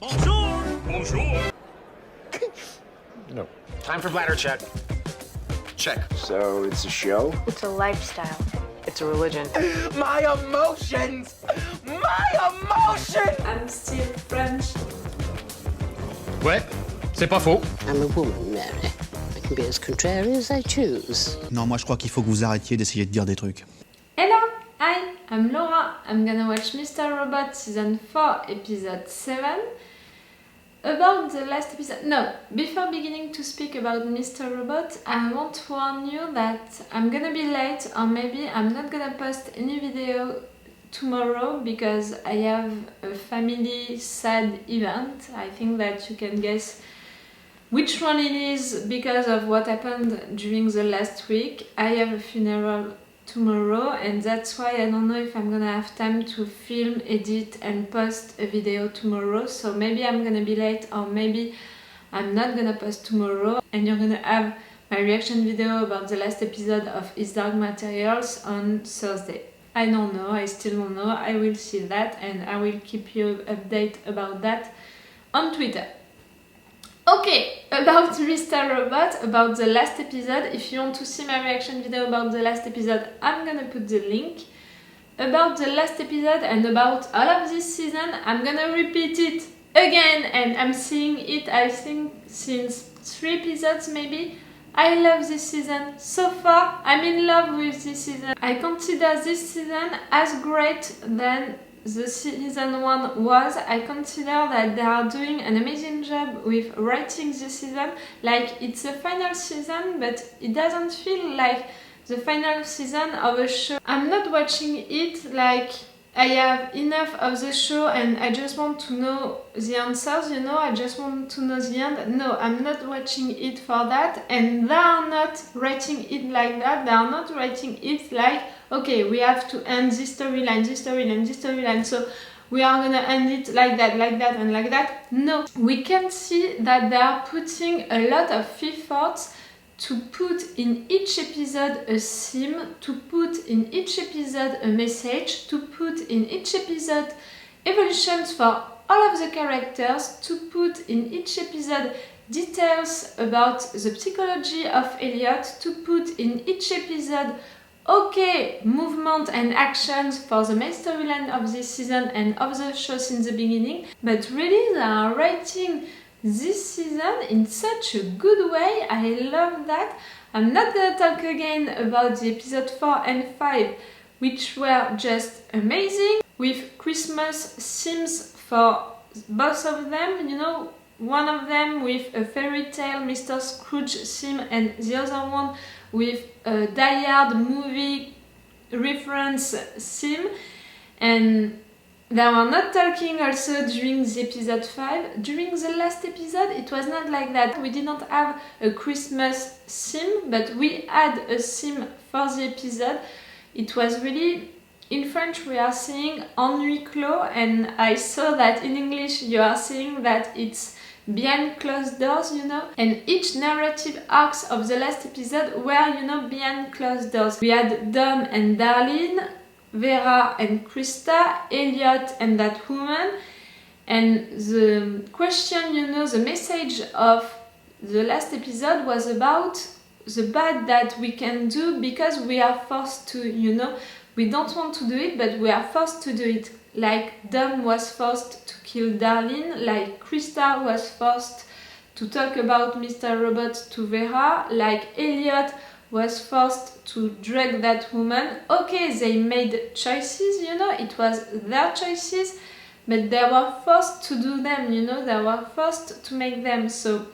Bonjour! Bonjour! No. Time for bladder check. Check. So it's a show? It's a lifestyle. It's a religion. My emotions! My emotions! I'm still French. Ouais, c'est pas faux. I'm a woman, Mary. I can be as contrary as I choose. Non, moi je crois qu'il faut que vous arrêtiez d'essayer de dire des trucs. Hello! Hi, I'm Laura. I'm gonna watch Mr. Robot Season 4, Episode 7. About the last episode... No, before beginning to speak about Mr. Robot, I want to warn you that I'm gonna be late, or maybe I'm not gonna post any video tomorrow because I have a family sad event. I think that you can guess which one it is because of what happened during the last week. I have a funeral tomorrow, and that's why I don't know if I'm gonna have time to film, edit and post a video tomorrow. So maybe I'm gonna be late, or maybe I'm not gonna post tomorrow, and you're gonna have my reaction video about the last episode of His Dark Materials on Thursday. I don't know, I still don't know. I will see that and I will keep you updated about that on Twitter. Okay, about Mr. Robot, about the last episode. If you want to see my reaction video about the last episode, I'm gonna put the link. About the last episode and about all of this season, I'm gonna repeat it again, and I'm seeing it, I think, since 3 episodes maybe. I love this season. So far, I'm in love with this season. I consider this season as great than the season 1 was. I consider that they are doing an amazing job with writing this season. Like, it's the final season, but it doesn't feel like the final season of a show. I'm not watching it like I have enough of the show and I just want to know the answers, you know, I just want to know the end. No, I'm not watching it for that, and they are not writing it like that. They are not writing it like, okay, we have to end this storyline, this storyline, this storyline, so we are gonna end it like that, and like that. No, we can see that they are putting a lot of efforts to put in each episode a theme, to put in each episode a message, to put in each episode evolutions for all of the characters, to put in each episode details about the psychology of Elliot, to put in each episode movement and actions for the main storyline of this season and of the show since the beginning. But really, they are writing this season in such a good way. I love that. I'm not gonna talk again about the episode 4 and 5, which were just amazing, with Christmas themes for both of them, you know, one of them with a fairy tale Mr. Scrooge theme and the other one with a Die Hard movie reference theme. And they were not talking also during the episode 5. During the last episode, it was not like that. We did not have a Christmas theme, but we had a theme for the episode. It was really, in French we are saying ennui clos, and I saw that in English you are saying that it's behind closed doors, you know. And each narrative arcs of the last episode were, you know, behind closed doors. We had Dom and Darlene, Vera and Krista, Elliot and that woman, and the question, you know, the message of the last episode was about the bad that we can do because we are forced to, you know, we don't want to do it, but we are forced to do it. Like Dom was forced to kill Darlene, like Krista was forced to talk about Mr. Robot to Vera, like Elliot was forced to drug that woman. Okay, they made choices, you know, it was their choices, but they were forced to do them, you know, they were forced to make them. So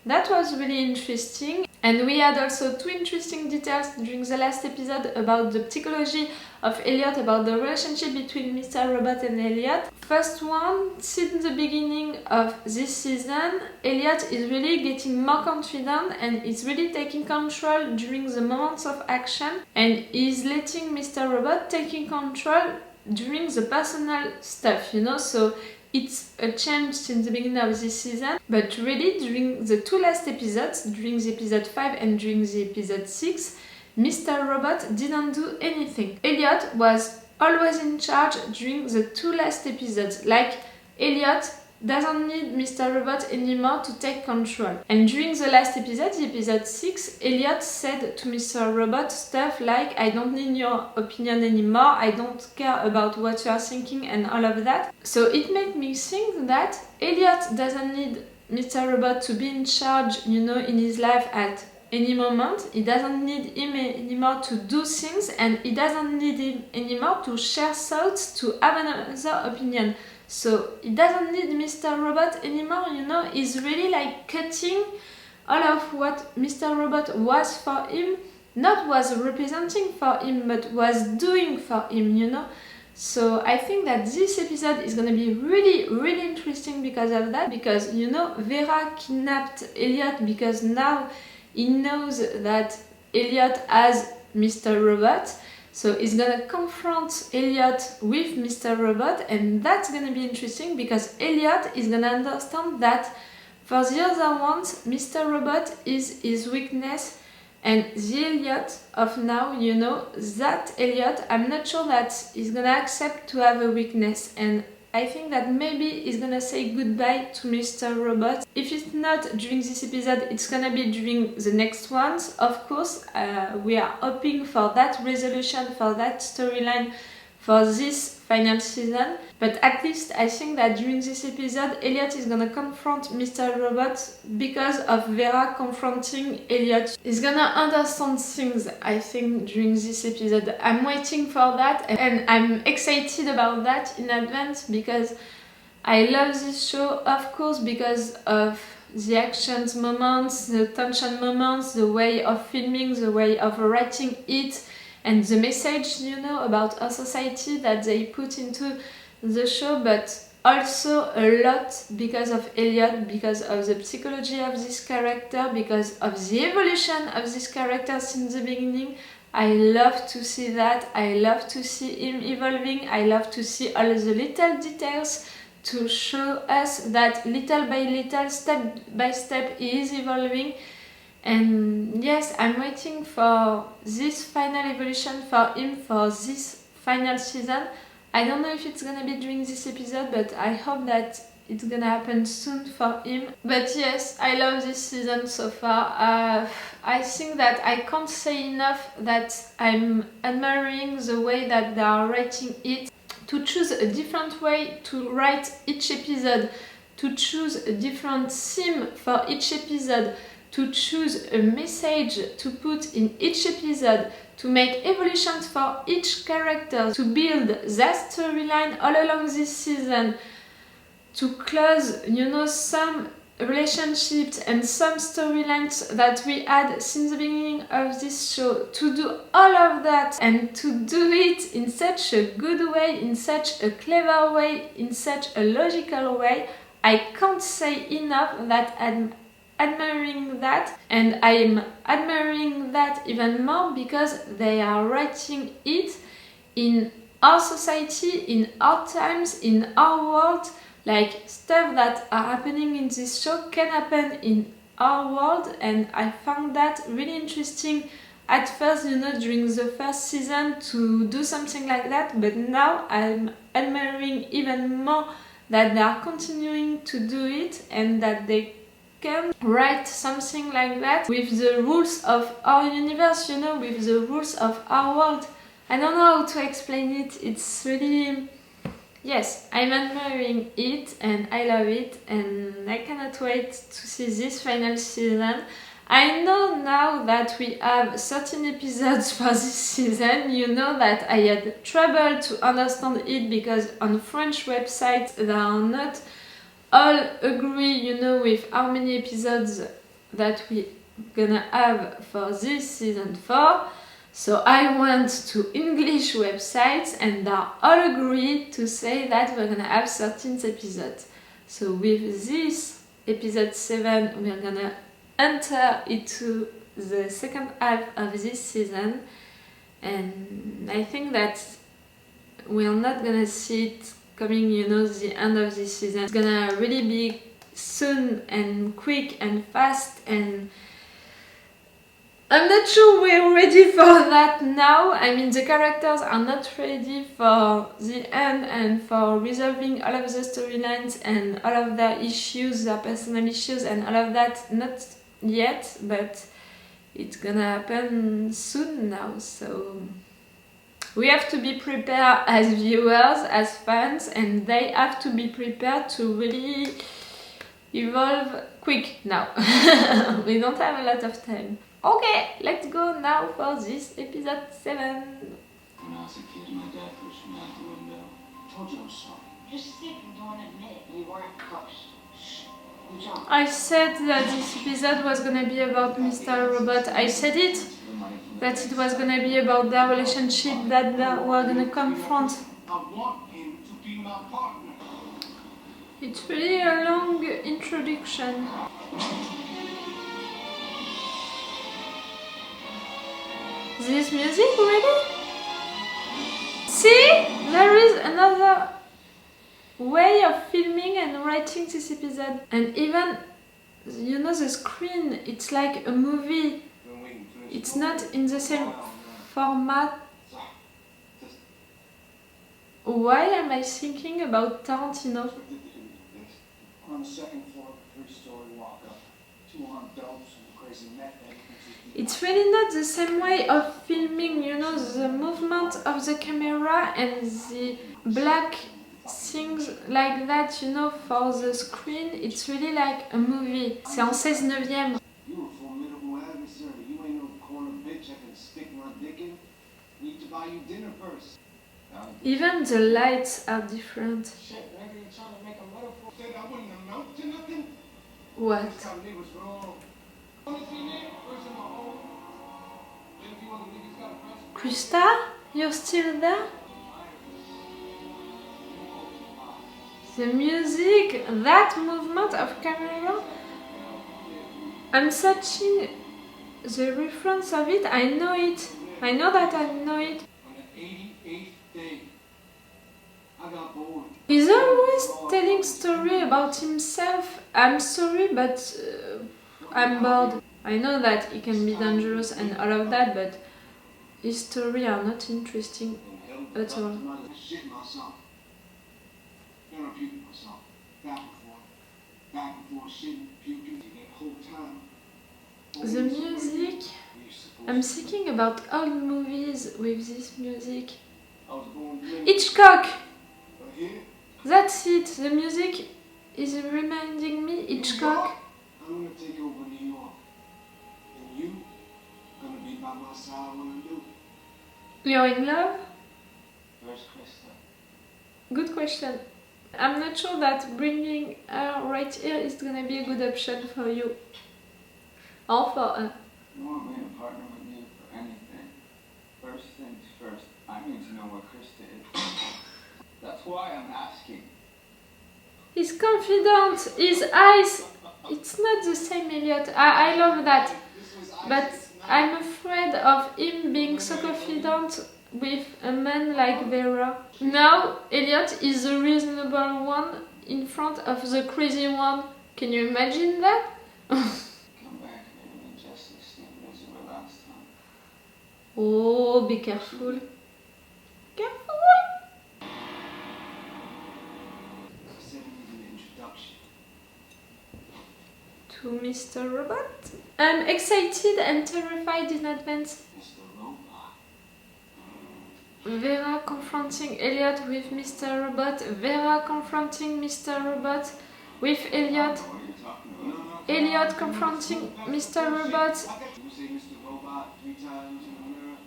that was really interesting. And we had also 2 interesting details during the last episode about the psychology of Elliot, about the relationship between Mr. Robot and Elliot. First one, since the beginning of this season, Elliot is really getting more confident and is really taking control during the moments of action, and is letting Mr. Robot taking control during the personal stuff, you know. So it's a change since the beginning of this season, but really during the 2 last episodes, during the episode 5 and during the episode 6, Mr. Robot didn't do anything. Elliot was always in charge during the 2 last episodes. Like, Elliot doesn't need Mr. Robot anymore to take control. And during the last episode, the episode 6, Elliot said to Mr. Robot stuff like, I don't need your opinion anymore, I don't care about what you are thinking and all of that. So it made me think that Elliot doesn't need Mr. Robot to be in charge, you know, in his life at any moment. He doesn't need him anymore to do things, and he doesn't need him anymore to share thoughts, to have another opinion. So he doesn't need Mr. Robot anymore, you know. He's really like cutting all of what Mr. Robot was for him, not was representing for him, but was doing for him, you know. So I think that this episode is gonna be really, really interesting because of that, because, you know, Vera kidnapped Elliot because now he knows that Elliot has Mr. Robot. So he's gonna confront Elliot with Mr. Robot, and that's gonna be interesting because Elliot is gonna understand that for the other ones, Mr. Robot is his weakness, and the Elliot of now, you know, that Elliot, I'm not sure that he's gonna accept to have a weakness, and I think that maybe he's gonna say goodbye to Mr. Robot. If it's not during this episode, it's gonna be during the next ones. Of course, we are hoping for that resolution, for that storyline, for this final season. But at least I think that during this episode, Elliot is gonna confront Mr. Robot because of Vera confronting Elliot. He's gonna understand things, I think, during this episode. I'm waiting for that, and I'm excited about that in advance because I love this show, of course, because of the actions moments, the tension moments, the way of filming, the way of writing it, and the message, you know, about our society that they put into the show, but also a lot because of Elliot, because of the psychology of this character, because of the evolution of this character since the beginning. I love to see that. I love to see him evolving. I love to see all the little details to show us that little by little, step by step, he is evolving. And yes, I'm waiting for this final evolution for him, for this final season. I don't know if it's gonna be during this episode, but I hope that it's gonna happen soon for him. But yes, I love this season so far. I think that I can't say enough that I'm admiring the way that they are writing it. To choose a different way to write each episode, to choose a different theme for each episode, to choose a message to put in each episode, to make evolutions for each character, to build that storyline all along this season, to close, you know, some relationships and some storylines that we had since the beginning of this show, to do all of that and to do it in such a good way, in such a clever way, in such a logical way. I can't say enough that I'm admiring that, and I'm admiring that even more because they are writing it in our society, in our times, in our world. Like, stuff that are happening in this show can happen in our world, and I found that really interesting at first, you know, during the first season to do something like that, but now I'm admiring even more that they are continuing to do it and that they can write something like that with the rules of our universe, you know, with the rules of our world. I don't know how to explain it. It's really... Yes, I'm admiring it and I love it, and I cannot wait to see this final season. I know now that we have 13 episodes for this season. You know that I had trouble to understand it because on French websites they are not all agree, you know, with how many episodes that we gonna have for this season 4. So I went to English websites and they all agreed to say that we're gonna have 13 episodes. So with this episode 7, we're gonna enter into the second half of this season, and I think that we're not gonna see it coming, you know, the end of this season. It's gonna really be soon and quick and fast, and I'm not sure we're ready for that now. I mean, the characters are not ready for the end and for resolving all of the storylines and all of their issues, their personal issues and all of that. Not yet, but it's gonna happen soon now. So we have to be prepared as viewers, as fans, and they have to be prepared to really evolve quick now. We don't have a lot of time. Okay, let's go now for this episode 7. When I was a kid, my dad pushed me out the window. Told you I'm sorry. Just sit and don't admit it. You weren't cursed. Shh. Good job. I said that this episode was gonna be about Mr. Robot. I said it, that it was gonna be about their relationship that they were gonna confront. I want him to be my partner. It's really a long introduction. This music already? See? There is another way of filming and writing this episode. And even, you know, the screen, it's like a movie. It's not in the same format. Why am I thinking about Tarantino? On the second floor, 3-story walk-up. 2 armed dopes and a crazy meth head. It's really not the same way of filming, you know, the movement of the camera and the black things like that, you know, for the screen. It's really like a movie. C'est en 16/9. You a formidable adversary. You ain't no corner bitch I can stick my dick in. Need to buy you dinner first. Even the lights are different. Shit, maybe you're trying to make a metaphor. Said I wouldn't amount to nothing. What? Tell me what's wrong. Wanna see me? Where's my home? Then if you other niggas got a press. Krista? You're still there? The music, that movement of camera. I'm searching the reference of it. I know it. I know that I know it. On the 88th day, I got bored. He's always telling story about himself. I'm sorry, but I'm bored. I know that he can be dangerous and all of that, but his story are not interesting at all. Shit myself. Then I puked myself. Back and forth, shitting, puking, the whole time. The music, I'm thinking about old movies with this music. I was going to Hitchcock! but here, That's it, the music is reminding me Hitchcock. I'm gonna take over New York. And you gonna be by my side when I do. You're in love? Where's Krista? Good question. I'm not sure that bringing her right here is gonna be a good option for you. Or for her. You want me to partner with you for anything? First things first, I need to know where Krista is. That's why I'm asking. He's confident, his eyes, it's not the same Elliot. I love that. But I'm afraid of him being so confident with a man like Vera. Now, Elliot is the reasonable one in front of the crazy one. Can you imagine that? Come back here and just the same as you were last time. Oh, be careful. Careful! I said it was an introduction. To Mr. Robot. I'm excited and terrified in advance. Mr. Robot. Vera confronting Elliot with Mr. Robot. Vera confronting Mr. Robot with Elliot. What are you talking about? Elliot confronting Mr. Robot. You say Mr. Robot 3 times in the mirror.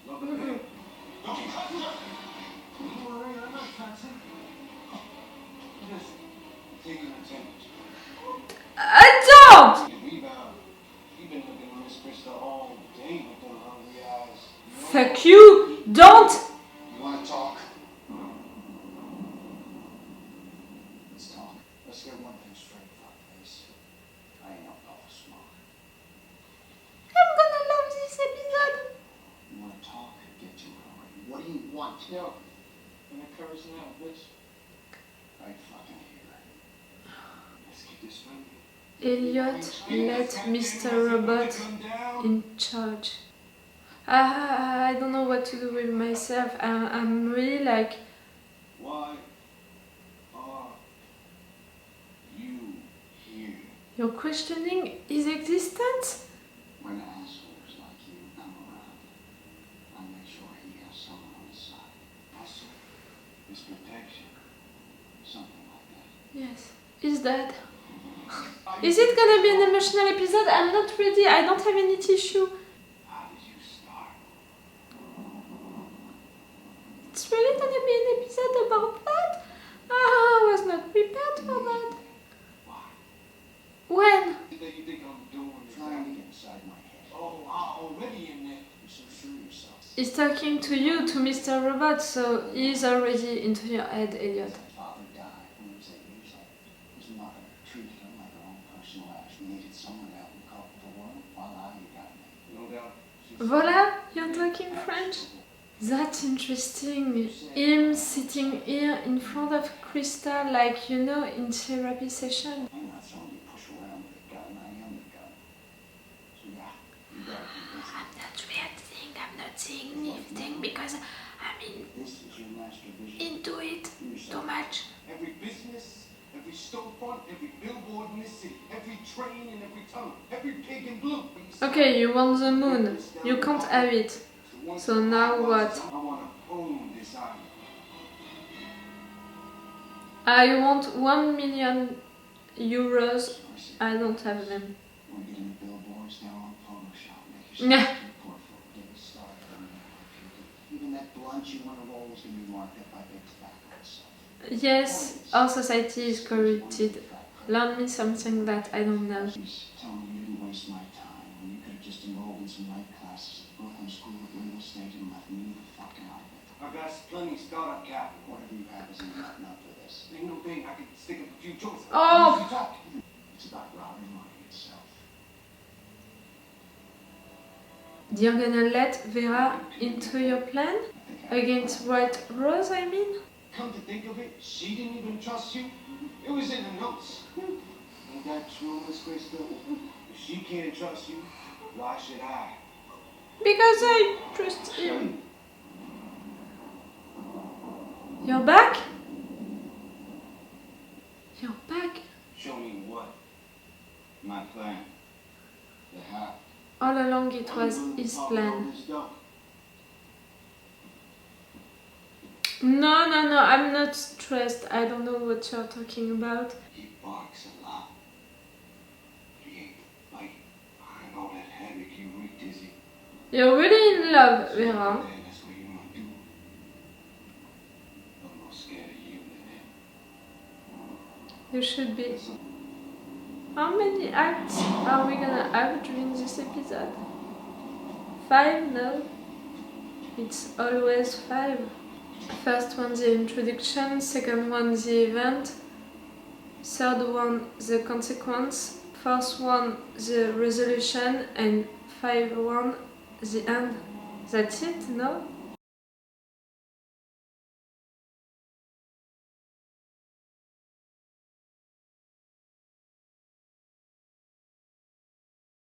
Rub it in. Don't touch her! Don't worry, I'm not touching. Just taking a temperature. I don't! We've been looking at Miss Krista all day with them hungry eyes. Fuck you! Don't! You want to talk? Let's talk. Let's get one thing straight, fuckface. I ain't no Papa Smoke. I'm gonna love this episode. You want to talk? Get to it already. What do you want? Yo, and the curse now, bitch. Right fucking here. Let's keep this friendly. Elliot let Mr. Robot in charge. I don't know what to do with myself. I'm really like... Why are you here? You're questioning his existence? When assholes like you come around, I make sure he has someone on his side. Hustle is protection. Something like that. Yes. Is that? Is it gonna be an emotional episode? I'm not ready. I don't have any tissue. How did you start? It's really gonna be an episode about that? I was not prepared for that. Why? When? That you think I'm doing trying to get inside my head. Oh, I'm already in there. You're so sure of yourself. He's talking to you, to Mr. Robot, so he's already into your head, Elliot. His father died when he was 8 years old. His mother treated him like her own personal ass. He needed someone to help him cope with the world. Voila, you got me. No doubt. Voila, you're talking French? That's interesting. Him sitting here in front of Krista, like, you know, in therapy session. I'm not someone you push around with a gun. I am the gun. So yeah, you got it. I'm not reacting, I'm not saying anything because I'm This is your master vision. into it too much. Every business, every storefront, every billboard in this city, every train and every tunnel, every pig in blue. Okay, you want the moon. You can't have it. So now what? I want to own this island. I want 1 million euros. I don't have them. We're getting the billboards down on Photoshop. Make Yeah. yourself a portfolio. Get me started on that. Even that blunt you want to roll is going to be marked up by big tobacco itself. Yes, our society is corrupted. Learn me something that I don't know. Please tell me you didn't waste my time when you could have just enrolled in some night classes at Brooklyn School of Real Estate and left me the fuck out of it. I've got plenty of startup capital. Whatever you have isn't enough for this. Ain't no thing I can stick up a few joints. Oh! It's about robbing money itself. You're gonna let Vera into your plan? Against White Rose, I mean? Come to think of it, she didn't even trust you. It was in the notes. Ain't that true, Miss Crystal? If she can't trust you, why should I? Because I trust him. You're back? You're back? Show me what? My plan. The how. All along it was his plan. No, I'm not stressed. I don't know what you're talking about. He barks a lot. He ain't fighting. I know that havoc you wreaked, is he? You're really in love, Vera. Yeah, that's what you want to do. I'm more scared of you than him. You should be. How many acts are we gonna have during this episode? 5? No? It's always 5. First one the introduction, second one the event, third one the consequence, fourth one the resolution, and 5th one the end. That's it, no?